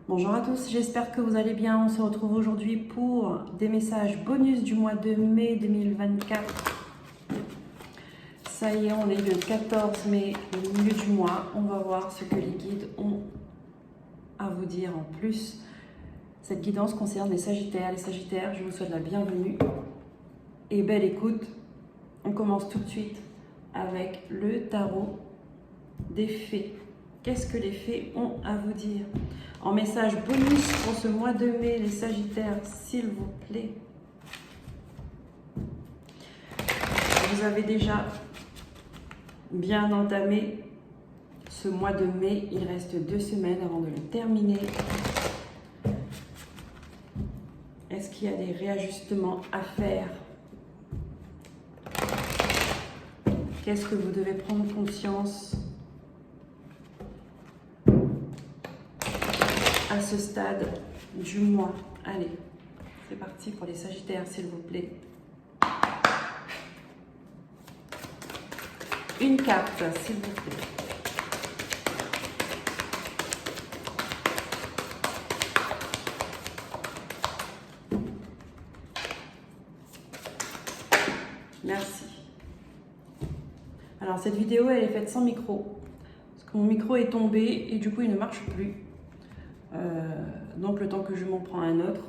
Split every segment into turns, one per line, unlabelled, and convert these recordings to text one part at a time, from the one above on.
Bonjour à tous, j'espère que vous allez bien. On se retrouve aujourd'hui pour des messages bonus du mois de mai 2024. Ça y est, on est le 14 mai, au milieu du mois. On va voir ce que les guides ont à vous dire en plus. Cette guidance concerne les Sagittaires. Les Sagittaires, je vous souhaite la bienvenue et belle écoute. On commence tout de suite avec le tarot des fées. Qu'est-ce que les fées ont à vous dire? En message bonus pour ce mois de mai, les Sagittaires, s'il vous plaît. Vous avez déjà bien entamé ce mois de mai. Il reste 2 semaines avant de le terminer. Est-ce qu'il y a des réajustements à faire? Qu'est-ce que vous devez prendre conscience à ce stade du mois? Allez, c'est parti pour les Sagittaires, s'il vous plaît. Une carte, s'il vous plaît. Merci. Alors, cette vidéo, elle est faite sans micro. Parce que mon micro est tombé et du coup, il ne marche plus. Donc, le temps que je m'en prends un autre.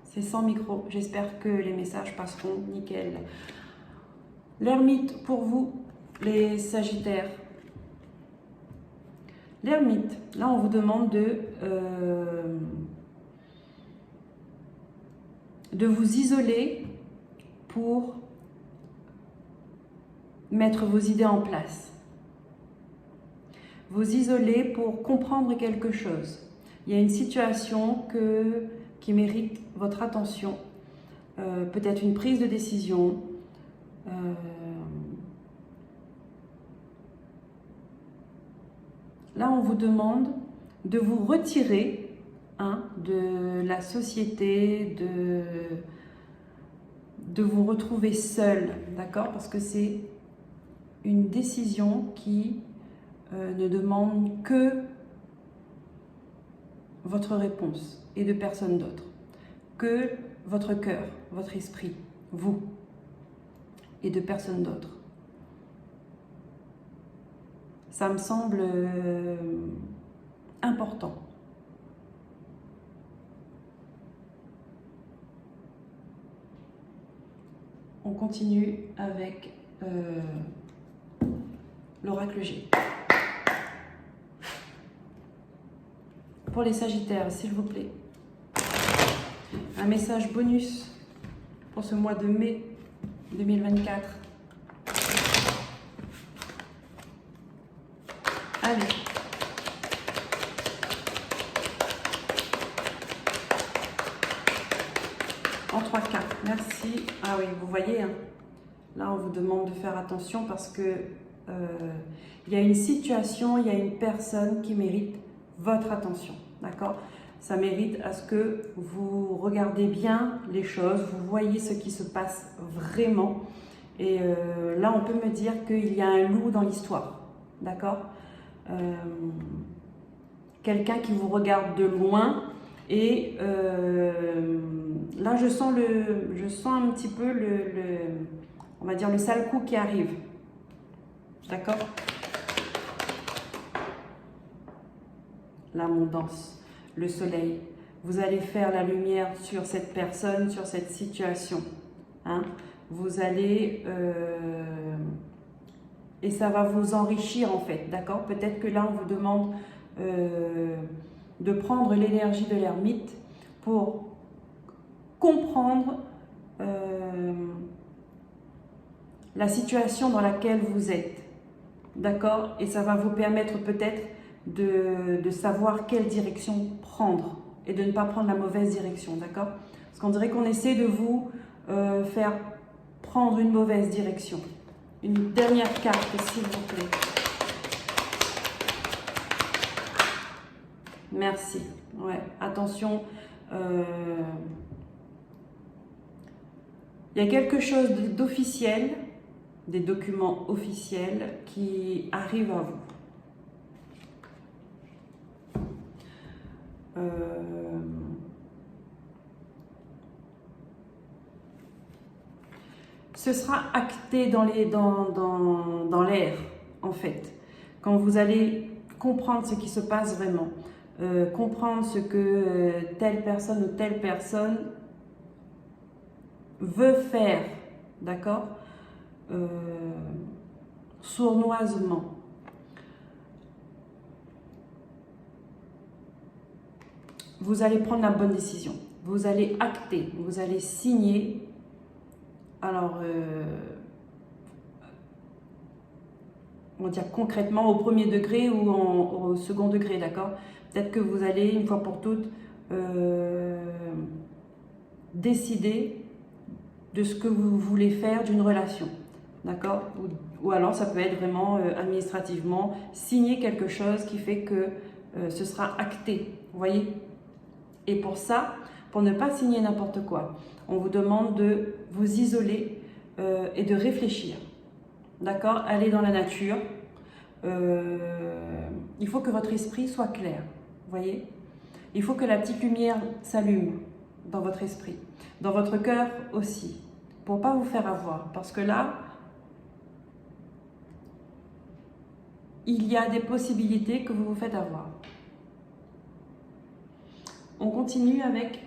C'est sans micro. J'espère que les messages passeront nickel. L'ermite pour vous, les Sagittaires. L'ermite, là on vous demande de vous isoler pour mettre vos idées en place. Vous isoler pour comprendre quelque chose. Il y a une situation qui mérite votre attention, peut-être une prise de décision. Là, on vous demande de vous retirer de la société, de vous retrouver seul, d'accord? Parce que c'est une décision qui ne demande que votre réponse et de personne d'autre, que votre cœur, votre esprit, vous, et de personne d'autre. Ça me semble important. On continue avec l'oracle G. Pour les Sagittaires, s'il vous plaît. Un message bonus pour ce mois de mai 2024. Allez. En 3 cartes, merci. Ah oui, vous voyez, hein, là on vous demande de faire attention parce que il y a une situation, il y a une personne qui mérite votre attention, d'accord? Ça mérite à ce que vous regardez bien les choses, vous voyez ce qui se passe vraiment. Et là, on peut me dire qu'il y a un loup dans l'histoire, d'accord? Quelqu'un qui vous regarde de loin et là je sens un petit peu on va dire le sale coup qui arrive, d'accord? L'abondance, le soleil, vous allez faire la lumière sur cette personne, sur cette situation, hein? Vous allez et ça va vous enrichir en fait, d'accord? Peut-être que là on vous demande de prendre l'énergie de l'ermite pour comprendre la situation dans laquelle vous êtes, d'accord? Et ça va vous permettre peut-être de savoir quelle direction prendre et de ne pas prendre la mauvaise direction, d'accord? Parce qu'on dirait qu'on essaie de vous faire prendre une mauvaise direction. Une dernière carte, s'il vous plaît. Merci. Ouais, attention. Il y a quelque chose d'officiel, des documents officiels qui arrivent à vous. ce sera acté dans l'air, en fait. Quand vous allez comprendre ce qui se passe vraiment, comprendre ce que telle personne ou telle personne veut faire, d'accord, sournoisement. Vous allez prendre la bonne décision. Vous allez acter, vous allez signer. Alors, on va dire concrètement au premier degré ou au second degré, d'accord? Peut-être que vous allez, une fois pour toutes, décider de ce que vous voulez faire d'une relation, d'accord? Ou alors, ça peut être vraiment administrativement, signer quelque chose qui fait que ce sera acté, vous voyez? Et pour ça, pour ne pas signer n'importe quoi, on vous demande de vous isoler et de réfléchir. D'accord? Aller dans la nature. Il faut que votre esprit soit clair. Vous voyez? Il faut que la petite lumière s'allume dans votre esprit. Dans votre cœur aussi. Pour ne pas vous faire avoir. Parce que là, il y a des possibilités que vous vous faites avoir. On continue avec,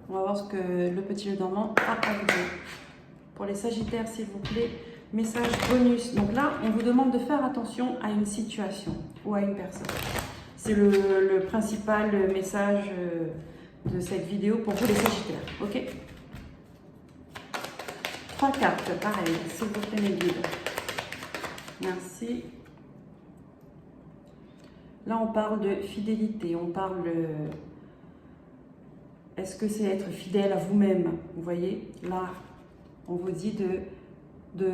on va voir ce que le petit le dormant a à vous dire. Pour les Sagittaires, s'il vous plaît, message bonus. Donc là, on vous demande de faire attention à une situation ou à une personne. C'est le principal message de cette vidéo pour vous les Sagittaires. Ok? 3 cartes, pareil, s'il vous plaît, mes guides. Merci. Là, on parle de fidélité, on parle... Est-ce que c'est être fidèle à vous-même? Vous voyez, là, on vous dit de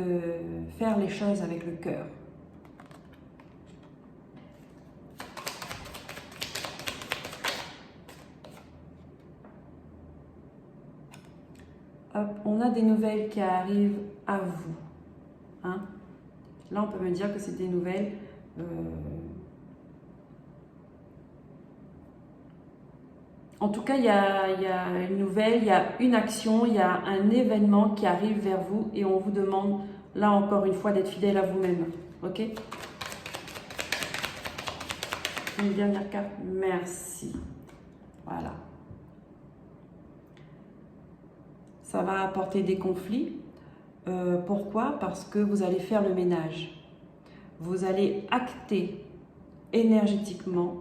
faire les choses avec le cœur. Hop, on a des nouvelles qui arrivent à vous. Hein? Là, on peut me dire que c'est des nouvelles... En tout cas, il y a une nouvelle, il y a une action, il y a un événement qui arrive vers vous et on vous demande, là encore une fois, d'être fidèle à vous-même. Ok? Une dernière carte. Merci. Voilà. Ça va apporter des conflits. Pourquoi? Parce que vous allez faire le ménage. Vous allez acter énergétiquement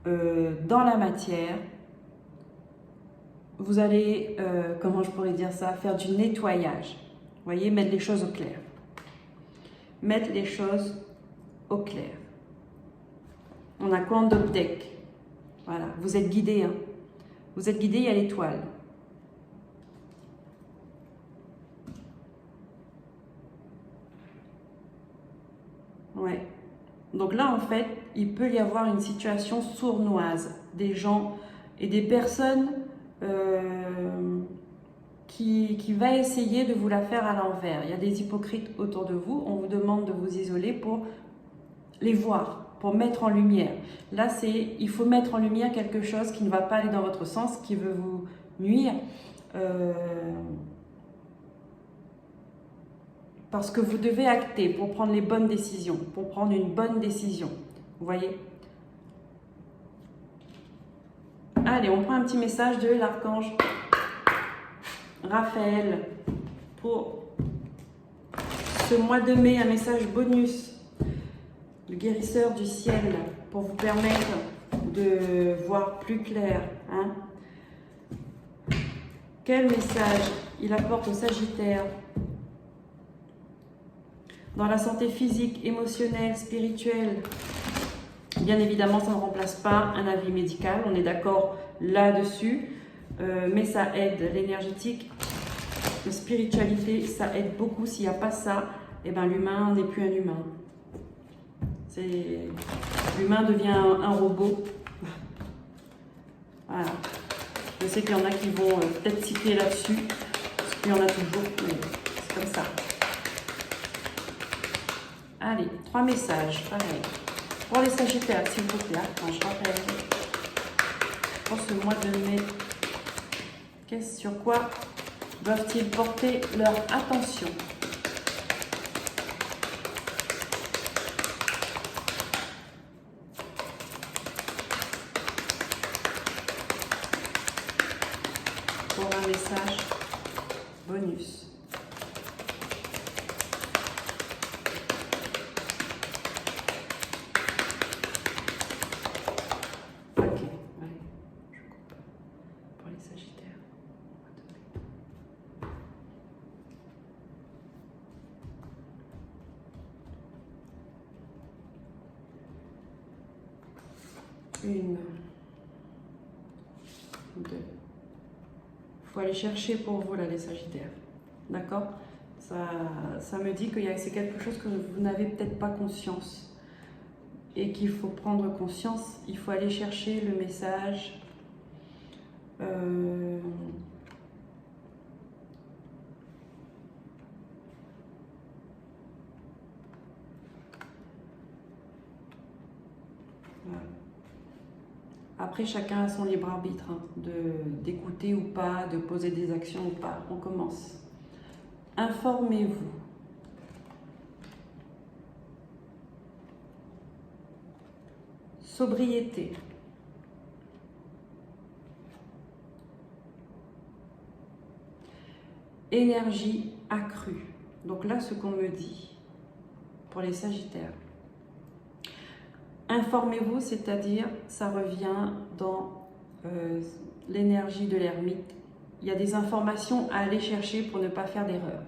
dans la matière. Vous allez, comment je pourrais dire ça, faire du nettoyage. Vous voyez, mettre les choses au clair. Mettre les choses au clair. On a quoi en top deck? Voilà, vous êtes guidé. Hein. Vous êtes guidé, il y a l'étoile. Ouais. Donc là, en fait, il peut y avoir une situation sournoise. Des gens et des personnes... qui va essayer de vous la faire à l'envers. Il y a des hypocrites autour de vous. On vous demande de vous isoler pour les voir, pour mettre en lumière. Là, il faut mettre en lumière quelque chose qui ne va pas aller dans votre sens, qui veut vous nuire. Parce que vous devez acter pour prendre les bonnes décisions, pour prendre une bonne décision. Vous voyez ? Allez, on prend un petit message de l'archange Raphaël pour ce mois de mai, un message bonus, le guérisseur du ciel, pour vous permettre de voir plus clair. Hein. Quel message il apporte aux Sagittaires dans la santé physique, émotionnelle, spirituelle? Bien évidemment, ça ne remplace pas un avis médical, on est d'accord là-dessus, mais ça aide l'énergétique, la spiritualité, ça aide beaucoup. S'il n'y a pas ça, eh ben, l'humain n'est plus un humain. L'humain devient un robot. Voilà. Je sais qu'il y en a qui vont peut-être citer là-dessus, parce qu'il y en a toujours, mais c'est comme ça. Allez, 3 messages, pareil. Pour les Sagittaires, s'il vous plaît, quand je rappelle. pour ce mois de mai. Sur quoi doivent-ils porter leur attention? Pour un message bonus. Ok, allez, je coupe. Pour les Sagittaires. Une, deux. Il faut aller chercher pour vous là les Sagittaires. D'accord? Ça me dit que c'est quelque chose que vous n'avez peut-être pas conscience et qu'il faut prendre conscience. Il faut aller chercher le message. Voilà. Après, chacun a son libre arbitre hein, d'écouter ou pas, de poser des actions ou pas. On commence. Informez-vous. Sobriété. Énergie accrue. Donc là, ce qu'on me dit pour les Sagittaires. Informez-vous, c'est-à-dire, ça revient dans l'énergie de l'ermite. Il y a des informations à aller chercher pour ne pas faire d'erreur.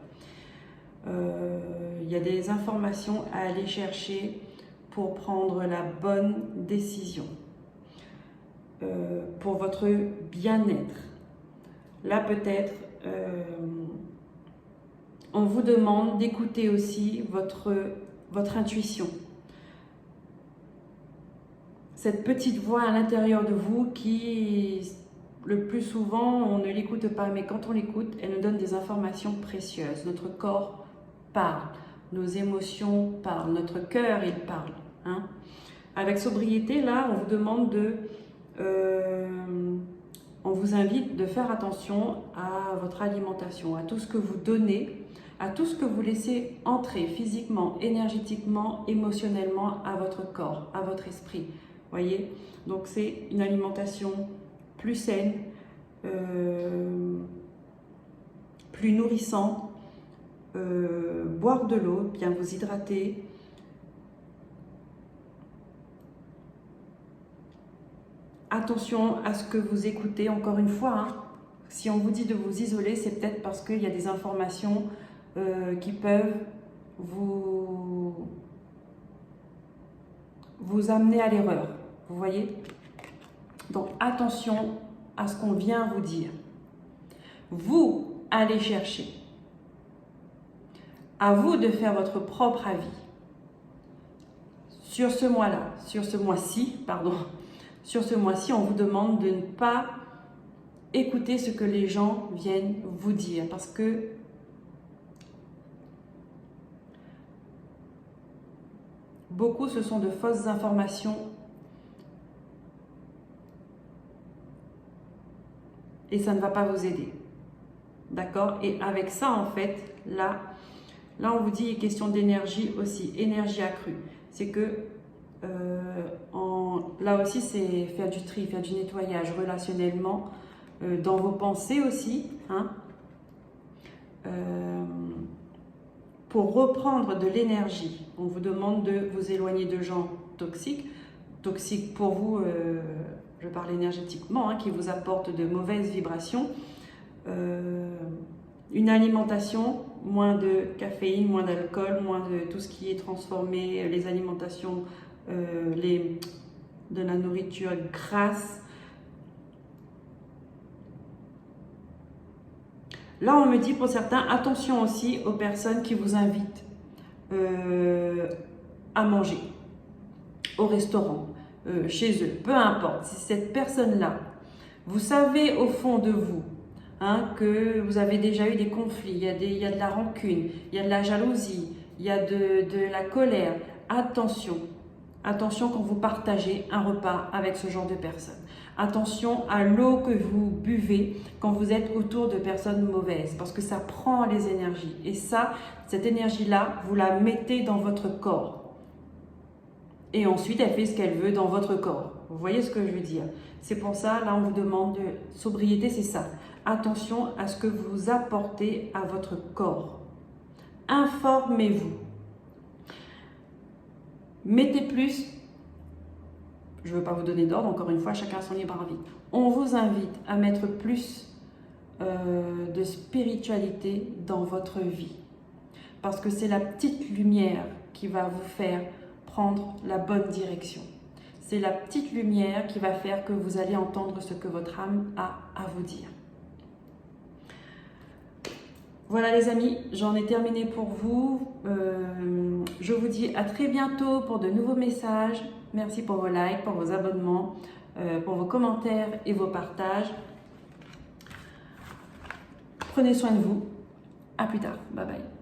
Il y a des informations à aller chercher pour prendre la bonne décision. Pour votre bien-être. Là, peut-être, on vous demande d'écouter aussi votre intuition. Cette petite voix à l'intérieur de vous qui, le plus souvent, on ne l'écoute pas, mais quand on l'écoute, elle nous donne des informations précieuses. Notre corps parle, nos émotions parlent, notre cœur, il parle. Hein. Avec sobriété, là, on vous demande on vous invite de faire attention à votre alimentation, à tout ce que vous donnez, à tout ce que vous laissez entrer physiquement, énergétiquement, émotionnellement à votre corps, à votre esprit. Voyez, donc c'est une alimentation plus saine, plus nourrissante, boire de l'eau, bien vous hydrater. Attention à ce que vous écoutez, encore une fois, hein, si on vous dit de vous isoler, c'est peut-être parce qu'il y a des informations qui peuvent vous amener à l'erreur. Vous voyez? Donc attention à ce qu'on vient vous dire. Vous allez chercher. À vous de faire votre propre avis. Sur ce mois-là, sur ce mois-ci, pardon, sur ce mois-ci, on vous demande de ne pas écouter ce que les gens viennent vous dire parce que beaucoup, ce sont de fausses informations et ça ne va pas vous aider. D'accord? Et avec ça, en fait, là, on vous dit question d'énergie aussi, énergie accrue. C'est que, là aussi, c'est faire du tri, faire du nettoyage relationnellement, dans vos pensées aussi, hein, pour reprendre de l'énergie. On vous demande de vous éloigner de gens toxiques. Toxiques pour vous, je parle énergétiquement, hein, qui vous apportent de mauvaises vibrations. Une alimentation, moins de caféine, moins d'alcool, moins de tout ce qui est transformé, les alimentations, de la nourriture grasse. Là, on me dit pour certains, attention aussi aux personnes qui vous invitent à manger au restaurant, chez eux, peu importe. Si cette personne-là, vous savez au fond de vous, hein, que vous avez déjà eu des conflits, il y a de la rancune, il y a de la jalousie, il y a de la colère. Attention, Attention quand vous partagez un repas avec ce genre de personnes. Attention à l'eau que vous buvez quand vous êtes autour de personnes mauvaises parce que ça prend les énergies. Et ça, cette énergie-là, vous la mettez dans votre corps. Et ensuite, elle fait ce qu'elle veut dans votre corps. Vous voyez ce que je veux dire? C'est pour ça, là, on vous demande de sobriété, c'est ça. Attention à ce que vous apportez à votre corps. Informez-vous. Mettez plus, je ne veux pas vous donner d'ordre, encore une fois, chacun son libre arbitre. On vous invite à mettre plus de spiritualité dans votre vie. Parce que c'est la petite lumière qui va vous faire prendre la bonne direction. C'est la petite lumière qui va faire que vous allez entendre ce que votre âme a à vous dire. Voilà les amis, j'en ai terminé pour vous. Je vous dis à très bientôt pour de nouveaux messages. Merci pour vos likes, pour vos abonnements, pour vos commentaires et vos partages. Prenez soin de vous. À plus tard. Bye bye.